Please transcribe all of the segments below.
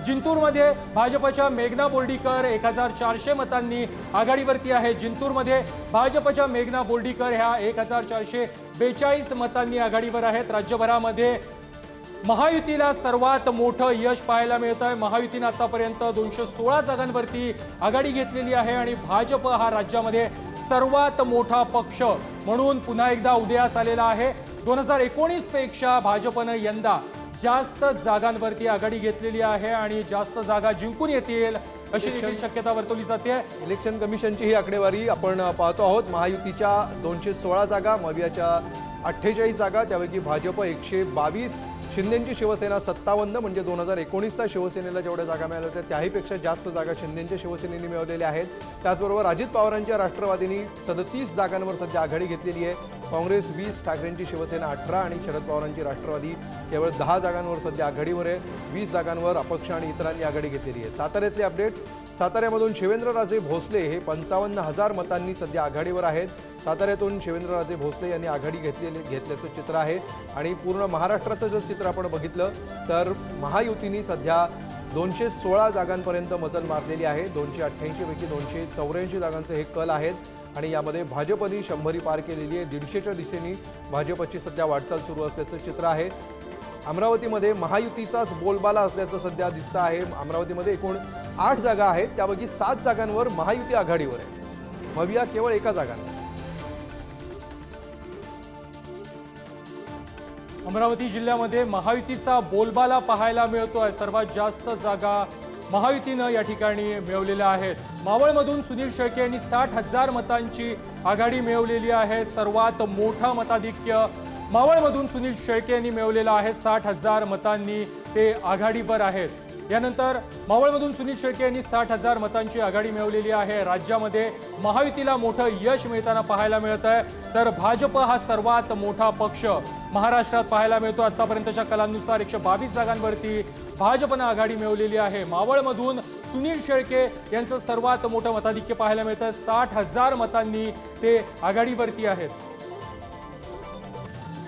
जिंतूरमध्ये भाजपच्या मेघना बोर्डीकर 1400 मतांनी आघाडीवरती आहे। जिंतूरमध्ये भाजपच्या मेघना बोर्डीकर ह्या 1442 मतांनी आघाडीवर आहेत। राज्यभरामध्ये महायुतीला सर्वात मोठं यश पाहायला मिळत आहे। महायुतीने आतापर्यंत 216 जागांवरती आघाडी घेतलेली आहे आणि भाजप हा राज्यामध्ये सर्वात मोठा पक्ष म्हणून पुन्हा एकदा उदयास आलेला आहे। 2019 पेक्षा भाजपने यंदा जास्त जागांवरती आघाडी घेतलेली आहे आणि जास्त जागा जिंकून येतील अशी देखील शक्यता वर्तवली जाते। इलेक्शन कमिशनची ही आकडेवारी आपण पाहतो आहोत। महायुतीच्या 216 जागा, मवियाच्या 48 जागा, त्यापैकी भाजप 122, शिंदेची शिवसेना 57, म्हणजे 2019ला शिवसेनेला जेवढ्या जागा मिळाल्या होत्या त्याहीपेक्षा जास्त जागा शिंदेच्या शिवसेनेने मिळवलेल्या आहेत। त्याचबरोबर अजित पवारांच्या राष्ट्रवादीने 37 जागांवर सध्या आघाडी घेतलेली आहे। काँग्रेस 20, ठाकरेंची शिवसेना 18 आणि शरद पवारांची राष्ट्रवादी केवळ 10 जागांवर सध्या आघाडीवर आहे। 20 जागांवर अपक्ष आणि इतरांनी आघाडी घेतलेली आहे। साताऱ्यातले अपडेट्स, साताऱ्यामधून शिवेंद्रराजे भोसले हे 55,000 मतांनी सध्या आघाडीवर आहेत। साताऱ्यातून शिवेंद्रराजे भोसले यांनी आघाडी घेतल्याचं चित्र आहे आणि पूर्ण महाराष्ट्राचं जर चित्र आपण बघितलं तर महायुतीने सध्या 216 जागांपर्यंत मजल मारलेली आहे। 288 पैकी 284 जागांचे हे कल आहेत आणि यामध्ये भाजपने 100 पार केलेली आहे। 150च्या दिशेने भाजपची सध्या वाटचाल सुरू असल्याचं चित्र आहे। अमरावतीमध्ये महायुतीचाच बोलबाला असल्याचं सध्या दिसतं आहे। अमरावतीमध्ये एकूण 8 जागा आहेत, त्यापैकी 7 जागांवर महायुती आघाडीवर आहे। मविया केवळ 1 जागांवर। अमरावती जिल्ह्यामध्ये महायुतीचा बोलबाला पाहायला मिळतोय। सर्वात जास्त जागा महायुतीने या ठिकाणी मिळवलेल्या आहेत। मावळमधून सुनील शेळके यांनी 60,000 मतांची आघाडी मिळवलेली आहे। सर्वात मोठा मताधिक्य मावळमधून सुनील शेळके यांनी मिळवलेला आहे। 60,000 मतांनी ते आघाडीवर आहेत। यानंतर मावळमधून सुनील शेळके यांनी 60,000 मतांची आघाडी मिळवलेली आहे। राज्यामध्ये महायुतीला मोठं यश मिळताना पाहायला मिळत आहे, तर भाजप हा सर्वात मोठा पक्ष महाराष्ट्रात पाहायला मिळतो। आतापर्यंतच्या कलांनुसार 122 जागांवरती भाजपने आघाडी मिळवलेली आहे। मावळमधून सुनील शेळके यांचं सर्वात मोठं मताधिक्य पाहायला मिळतं। 60,000 मतांनी ते आघाडीवरती आहेत।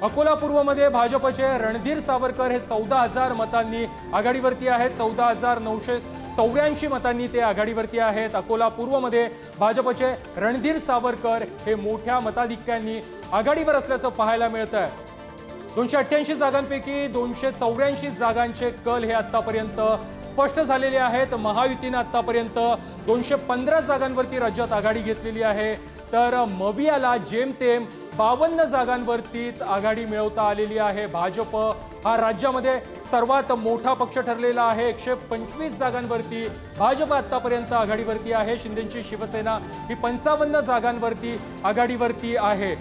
अकोला पूर्वमध्ये भाजपचे रणधीर सावरकर हे 14,000 मतांनी आघाडीवरती आहेत। 14,984 मतांनी ते आघाडीवरती आहेत। अकोला पूर्वमध्ये भाजपचे रणधीर सावरकर हे मोठ्या मताधिक्यांनी आघाडीवर असल्याचं पाहायला मिळतं आहे। 288 जागांपैकी 284 जागांचे कल हे आतापर्यंत स्पष्ट झालेले आहेत। महायुतीने आतापर्यंत 215 जागांवरती राज्यात आघाडी घेतलेली आहे, तर मवियाला जेमतेम 52 जागांवरतीच आघाडी मिळवता आलेली आहे। भाजप हा राज्यामध्ये सर्वात मोठा पक्ष ठरलेला आहे। 125 जागांवरती भाजप आतापर्यंत आघाडीवरती आहे। शिंदेची शिवसेना ही 55 जागांवरती आघाडीवरती आहे।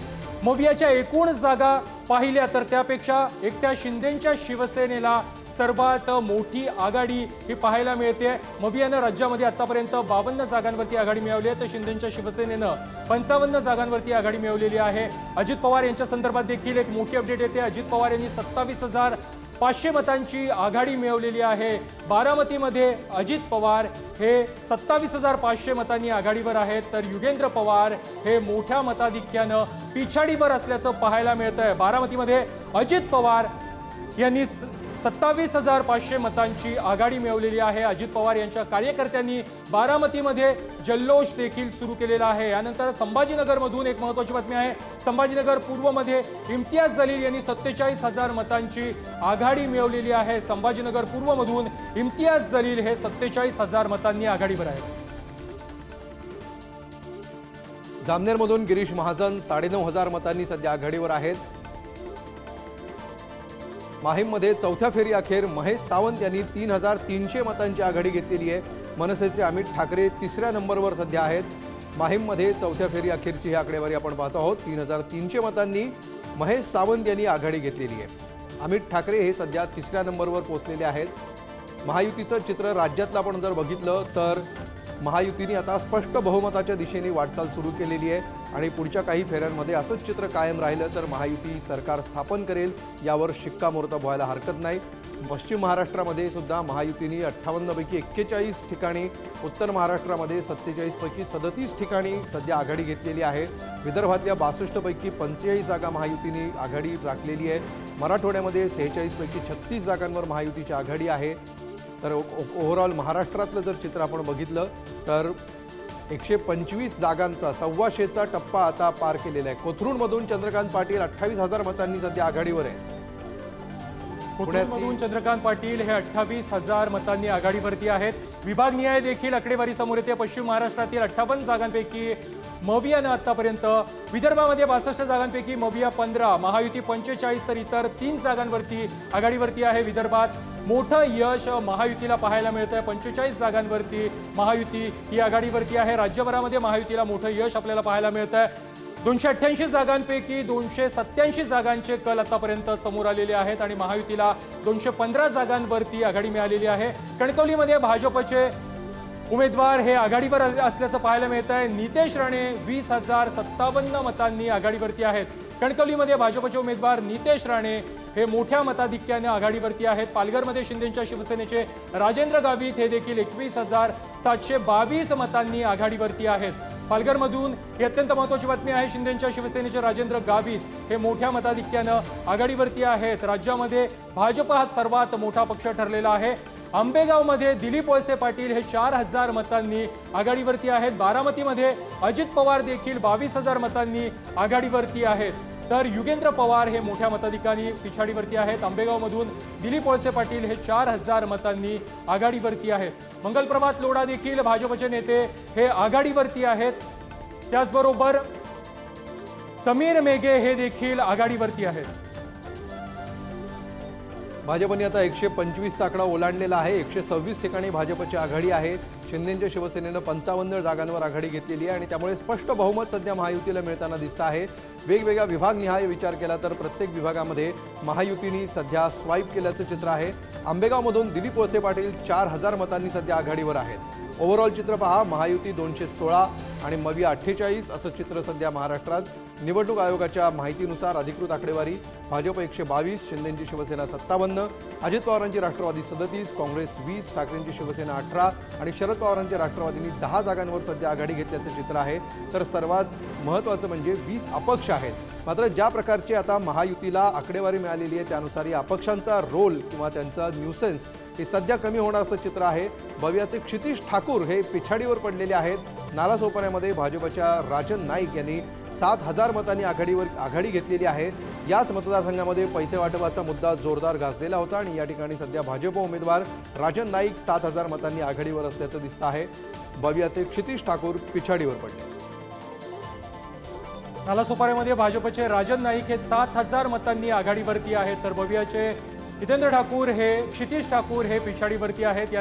मवियाच्या एकूण जागा पाहिल्या तर त्यापेक्षा एकट्या शिंदेच्या शिवसेनेला सर्वात मोठी आघाडी ही पाहायला मिळते। मवियाने राज्यामध्ये आतापर्यंत 52 जागांवरती आघाडी मिळवली आहे, तर शिंदेच्या शिवसेनेनं 55 जागांवरती आघाडी मिळवलेली आहे। अजित पवार यांच्या संदर्भात देखील एक मोठी अपडेट येते। अजित पवार यांनी 27,500 मतांची आघाडी मिळवलेली आहे। बारामतीमध्ये अजित पवार हे 27,500 मतांनी आघाडीवर आहेत, तर युगेंद्र पवार हे मोठ्या मताधिक्यानं पिछाडीवर असल्याचं पाहायला मिळतंय। बारामतीमध्ये अजित पवार यांनी 27,500 मतांची आघाडी मिळवलेली आहे। अजित पवार यांच्या कार्यकर्त्यांनी बारामतीमध्ये जल्लोष देखील सुरू केलेला आहे। यानंतर संभाजीनगरमधून एक महत्त्वाची बातमी आहे। संभाजीनगर पूर्वमध्ये इम्तियाज जलील यांनी 47,000 मतांची आघाडी मिळवलेली आहे। संभाजीनगर पूर्वमधून इम्तियाज जलील हे 47,000 मतांनी आघाडीवर आहेत। जामनेरमधून गिरीश महाजन 9,500 मतांनी सध्या आघाडीवर आहेत। माहीममध्ये चौथ्या फेरी अखेर महेश सावंत यांनी 3,300 मतांची आघाडी घेतलेली आहे। मनसेचे अमित ठाकरे 3ऱ्या नंबरवर सध्या आहेत। माहीममध्ये चौथ्या फेरी अखेरची ही आकडेवारी आपण पाहतो आहोत। 3,300 मतांनी महेश सावंत यांनी आघाडी घेतलेली आहे। अमित ठाकरे हे सध्या 3ऱ्या नंबरवर पोहोचलेले आहेत। महायुतीचं चित्र राज्यातलं आपण जर बघितलं तर महायुतीने आता स्पष्ट बहुमताच्या दिशेने वाटचाल सुरू केलेली आहे आणि पुढच्या काही फेऱ्यांमध्ये असंच चित्र कायम राहिलं तर महायुती सरकार स्थापन करेल यावर शिक्कामोर्तब व्हायला हरकत नाही। पश्चिम महाराष्ट्रामध्ये सुद्धा महायुतीने 58 पैकी 41 ठिकाणी, उत्तर महाराष्ट्रामध्ये 47 पैकी 37 ठिकाणी सध्या आघाडी घेतलेली आहे। विदर्भातल्या 62 पैकी 45 जागा महायुतीने आघाडी राखलेली आहे। मराठवाड्यामध्ये 46 पैकी 36 जागांवर महायुतीची आघाडी आहे। तर ओव्हरऑल महाराष्ट्रातलं जर चित्र आपण बघितलं तर 125 जागांचा 125चा टप्पा आता पार केलेला आहे। कोथरूडमधून चंद्रकांत पाटील 28,000 मतांनी सध्या आघाडीवर आहे। कोथरूडमधून चंद्रकांत पाटील हे 28,000 मतांनी आघाडीवरती आहेत। विभागनिहाय देखील आकडेवारी समोर येते। पश्चिम महाराष्ट्रातील 58 जागांपैकी मवियानं आतापर्यंत, विदर्भामध्ये 62 जागांपैकी मविया 15, महायुती 45, तर इतर 3 जागांवरती आघाडीवरती आहे। विदर्भात मोठं यश महायुतीला पाहायला मिळतंय। 45 जागांवरती महायुती ही आघाडीवरती आहे। राज्यभरामध्ये महायुतीला मोठं यश आपल्याला पाहायला मिळतंय। 288 जागांपैकी 287 जागांचे कल आतापर्यंत समोर आलेले आहेत आणि महायुतीला 215 जागांवरती आघाडी मिळालेली आहे। कणकवलीमध्ये भाजपचे उमेदवार हे आघाडीवर असल्याचं पाहायला मिळत आहे। नितेश राणे 20,057 मतांनी आघाडीवरती आहेत। कणकवलीमध्ये भाजपचे उमेदवार नितेश राणे हे मोठ्या मताधिक्याने आघाडीवरती आहेत। पालघरमध्ये शिंदेच्या शिवसेनेचे राजेंद्र गावित हे देखील 21,722 मतांनी आघाडीवरती आहेत। पालघरमधून ही अत्यंत महत्त्वाची बातमी आहे। शिंदेच्या शिवसेनेचे राजेंद्र गावित हे मोठ्या मताधिक्याने आघाडीवरती आहेत। राज्यामध्ये भाजप हा सर्वात मोठा पक्ष ठरलेला आहे। आंबेगावमध्ये दिलीप वळसे पाटील हे 4,000 मतांनी आघाडीवरती आहेत। बारामतीमध्ये अजित पवार देखील 22,000 मतांनी आघाडीवरती आहेत। तर युगेंद्र पवार हे मोठ्या मताधिक्याने पिछाडीवरती आहेत। आंबेगावमधून दिलीप वळसे पाटील हे 4,000 मतांनी आघाडीवरती आहेत। मंगलप्रभात लोढा देखील भाजपचे नेते हे आघाडीवरती आहेत। त्याचबरोबर समीर मेघे हे देखील आघाडीवरती आहेत। भाजपने आता 125चा आकडा ओलांडलेला आहे। 126 ठिकाणी भाजपची आघाडी आहे। शिंदेच्या शिवसेनेनं 55 जागांवर आघाडी घेतलेली आहे आणि त्यामुळे स्पष्ट बहुमत सध्या महायुतीला मिळताना दिसतं आहे। वेगवेगळ्या विभागनिहाय विचार केला तर प्रत्येक विभागामध्ये महायुतीने सध्या स्वाईप केल्याचं चित्र आहे। आंबेगावमधून दिलीप वळसे पाटील 4,000 मतांनी सध्या आघाडीवर आहेत। ओव्हरऑल चित्र पहा, महायुती 216 आणि मविया 48 असं चित्र सध्या महाराष्ट्रात। निवडणूक आयोगाच्या माहितीनुसार अधिकृत आकडेवारी भाजप 122, शिंदेची शिवसेना 57, अजित पवारांची राष्ट्रवादी 37, काँग्रेस 20, ठाकरेंची शिवसेना 18 आणि शरद पवारांच्या राष्ट्रवादींनी 10 जागांवर सध्या आघाडी घेतल्याचं चित्र आहे। तर सर्वात महत्त्वाचं म्हणजे 20 अपक्ष आहेत। मात्र ज्या प्रकारची आता महायुतीला आकडेवारी मिळालेली आहे त्यानुसार या अपक्षांचा रोल किंवा त्यांचा न्यूसेन्स हे सध्या कमी होणार असं चित्र आहे। बवियाचे क्षितिश ठाकूर हे पिछाडीवर पडलेले आहेत। नालासोपाऱ्यामध्ये भाजपच्या राजन नाईक यांनी 7,000 मतांनी आघाडी घेतलेली आहे। याच मतदारसंघामध्ये पैसे वाटपाचा मुद्दा जोरदार गाजलेला होता आणि या ठिकाणी सध्या भाजप उमेदवार राजन नाईक 7,000 मतांनी आघाडीवर असल्याचं दिसतं आहे। बवियाचे क्षितिश ठाकूर पिछाडीवर पडले। नालासोपाऱ्यामध्ये भाजपचे राजन नाईक हे 7,000 मतांनी आघाडीवरती आहेत, तर बवियाचे हितेंद्र ठाकूर हे क्षितिश ठाकूर हे पिछाडीवरती आहेत।